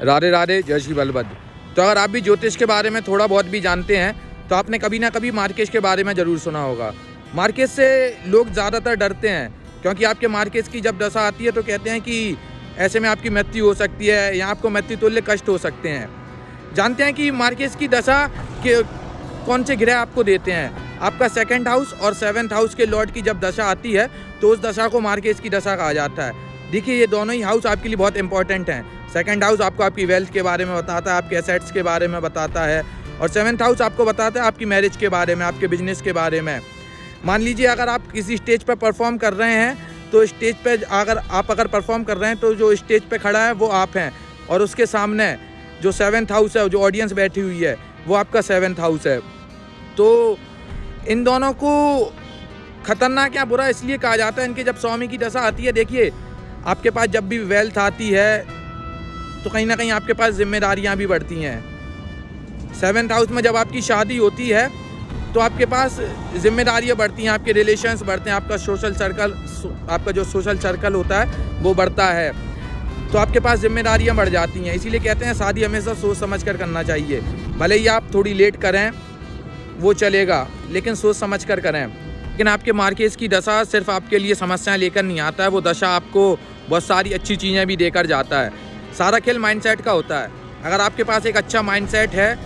राधे राधे, जय श्री बलभद्र। तो अगर आप भी ज्योतिष के बारे में थोड़ा बहुत भी जानते हैं तो आपने कभी ना कभी मार्केश के बारे में ज़रूर सुना होगा। मार्केश से लोग ज़्यादातर डरते हैं क्योंकि आपके मार्केश की जब दशा आती है तो कहते हैं कि ऐसे में आपकी मृत्यु हो सकती है या आपको मृत्यु तुल्य कष्ट हो सकते हैं। जानते हैं कि मार्केश की दशा के कौन से ग्रह आपको देते हैं। आपका 2nd हाउस और 7th हाउस के लॉर्ड की जब दशा आती है तो उस दशा को मार्केश की दशा कहा जाता है। देखिए, ये दोनों ही हाउस आपके लिए बहुत इंपॉर्टेंट हैं। 2nd हाउस आपको आपकी वेल्थ के बारे में बताता है, आपके एसेट्स के बारे में बताता है, और 7th हाउस आपको बताता है आपकी मैरिज के बारे में, आपके बिजनेस के बारे में। मान लीजिए अगर आप किसी स्टेज पर परफॉर्म कर रहे हैं तो स्टेज पे अगर परफॉर्म कर रहे हैं तो जो स्टेज पे खड़ा है वो आप हैं, और उसके सामने जो 7th हाउस है, जो ऑडियंस बैठी हुई है, वो आपका 7th हाउस है। तो इन दोनों को खतरनाक या बुरा इसलिए कहा जाता है, इनके जब स्वामी की दशा आती है। देखिए, आपके पास जब भी वेल्थ आती है तो कहीं ना कहीं आपके पास जिम्मेदारियां भी बढ़ती हैं। 7th हाउस में जब आपकी शादी होती है तो आपके पास जिम्मेदारियां बढ़ती हैं, आपके रिलेशंस बढ़ते हैं, आपका जो सोशल सर्कल होता है वो बढ़ता है, तो आपके पास जिम्मेदारियां बढ़ जाती हैं। इसीलिए कहते हैं शादी हमेशा सोच समझ कर करना चाहिए। भले ही आप थोड़ी लेट करें वो चलेगा, लेकिन सोच समझ कर करें। लेकिन आपके मार्केश की दशा सिर्फ आपके लिए समस्याएं लेकर नहीं आता है, वो दशा आपको बहुत सारी अच्छी चीज़ें भी देकर जाता है। सारा खेल माइंडसेट का होता है। अगर आपके पास एक अच्छा माइंडसेट है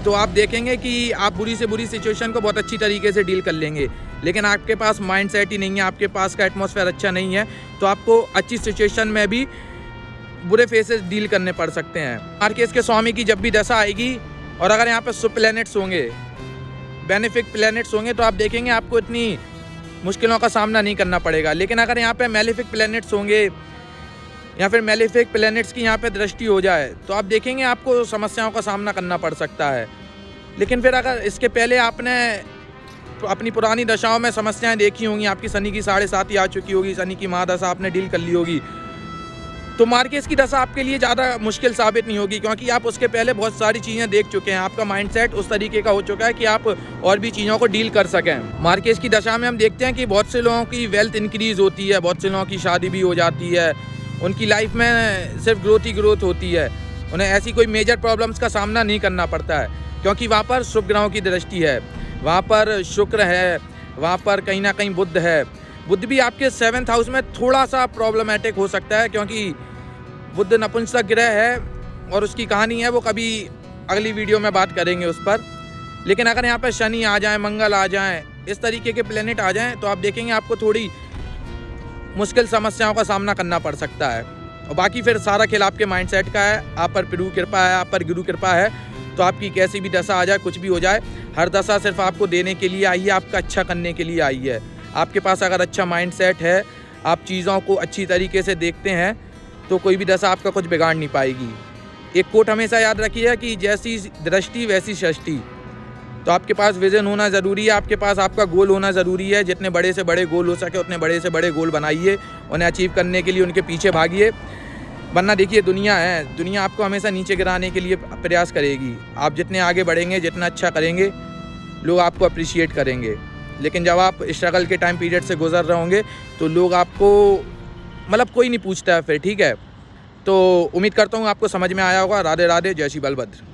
तो आप देखेंगे कि आप बुरी से बुरी सिचुएशन को बहुत अच्छी तरीके से डील कर लेंगे। लेकिन आपके पास माइंडसेट ही नहीं है, आपके पास का एटमॉस्फेयर अच्छा नहीं है, तो आपको अच्छी सिचुएशन में भी बुरे फेसेस डील करने पड़ सकते हैं। मार्केश के स्वामी की जब भी दशा आएगी और अगर यहाँ पर शुभ प्लैनेट्स होंगे, बेनिफिक प्लैनेट्स होंगे, तो आप देखेंगे आपको इतनी मुश्किलों का सामना नहीं करना पड़ेगा। लेकिन अगर यहाँ पे मैलेफिक प्लैनेट्स होंगे या फिर मैलेफिक प्लैनेट्स की यहाँ पे दृष्टि हो जाए तो आप देखेंगे आपको समस्याओं का सामना करना पड़ सकता है। लेकिन फिर अगर इसके पहले आपने अपनी पुरानी दशाओं में समस्याएं देखी होंगी, आपकी शनि की 7.5 आ चुकी होगी, शनि की महादशा आपने डील कर ली होगी, तो मार्केश की दशा आपके लिए ज़्यादा मुश्किल साबित नहीं होगी, क्योंकि आप उसके पहले बहुत सारी चीज़ें देख चुके हैं। आपका माइंडसेट उस तरीके का हो चुका है कि आप और भी चीज़ों को डील कर सकें। मार्केश की दशा में हम देखते हैं कि बहुत से लोगों की वेल्थ इंक्रीज़ होती है, बहुत से लोगों की शादी भी हो जाती है, उनकी लाइफ में सिर्फ ग्रोथ ही ग्रोथ होती है, उन्हें ऐसी कोई मेजर प्रॉब्लम्स का सामना नहीं करना पड़ता है, क्योंकि वहाँ पर शुभ ग्रहों की दृष्टि है, वहाँ पर शुक्र है, वहाँ पर कहीं ना कहीं बुध है। बुध भी आपके 7th हाउस में थोड़ा सा प्रॉब्लमेटिक हो सकता है, क्योंकि बुध नपुंसक ग्रह है और उसकी कहानी है, वो कभी अगली वीडियो में बात करेंगे उस पर। लेकिन अगर यहाँ पर शनि आ जाए, मंगल आ जाए, इस तरीके के प्लेनेट आ जाएं, तो आप देखेंगे आपको थोड़ी मुश्किल समस्याओं का सामना करना पड़ सकता है। और बाकी फिर सारा खेल आपके माइंडसेट का है। आप पर प्रभु कृपा है, आप पर गुरु कृपा है, तो आपकी कैसी भी दशा आ जाए, कुछ भी हो जाए, हर दशा सिर्फ आपको देने के लिए आई है, आपका अच्छा करने के लिए आई है। आपके पास अगर अच्छा माइंडसेट है, आप चीज़ों को अच्छी तरीके से देखते हैं, तो कोई भी दशा आपका कुछ बिगाड़ नहीं पाएगी। एक कोट हमेशा याद रखिए कि जैसी दृष्टि वैसी सृष्टि। तो आपके पास विजन होना ज़रूरी है, आपके पास आपका गोल होना ज़रूरी है। जितने बड़े से बड़े गोल हो सके उतने बड़े से बड़े गोल बनाइए, उन्हें अचीव करने के लिए उनके पीछे भागिए। वरना देखिए, दुनिया है, दुनिया आपको हमेशा नीचे गिराने के लिए प्रयास करेगी। आप जितने आगे बढ़ेंगे, जितना अच्छा करेंगे, लोग आपको अप्रिशिएट करेंगे। लेकिन जब आप स्ट्रगल के टाइम पीरियड से गुजर रहे होंगे तो लोग आपको मतलब कोई नहीं पूछता है फिर, ठीक है। तो उम्मीद करता हूँ आपको समझ में आया होगा। राधे राधे, जय श्री बलभद्र।